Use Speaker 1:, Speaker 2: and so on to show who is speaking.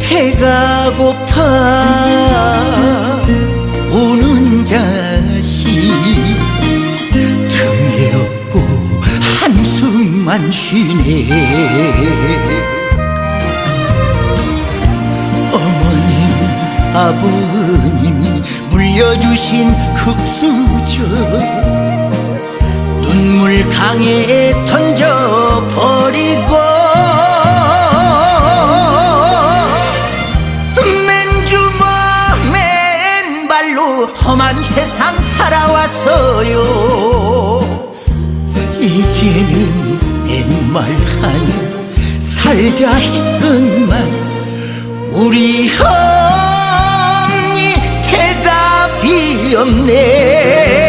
Speaker 1: 배가 고파 우는 자식 등에 업고 한숨만 쉬네. 어머님 아버님이 물려주신 흙수저 눈물 강에 던져버리고 맨주먹 맨발로 험한 세상 살아왔어요. 이제는 옛말 하나 살자 했건만 우리 어머니 대답이 없네.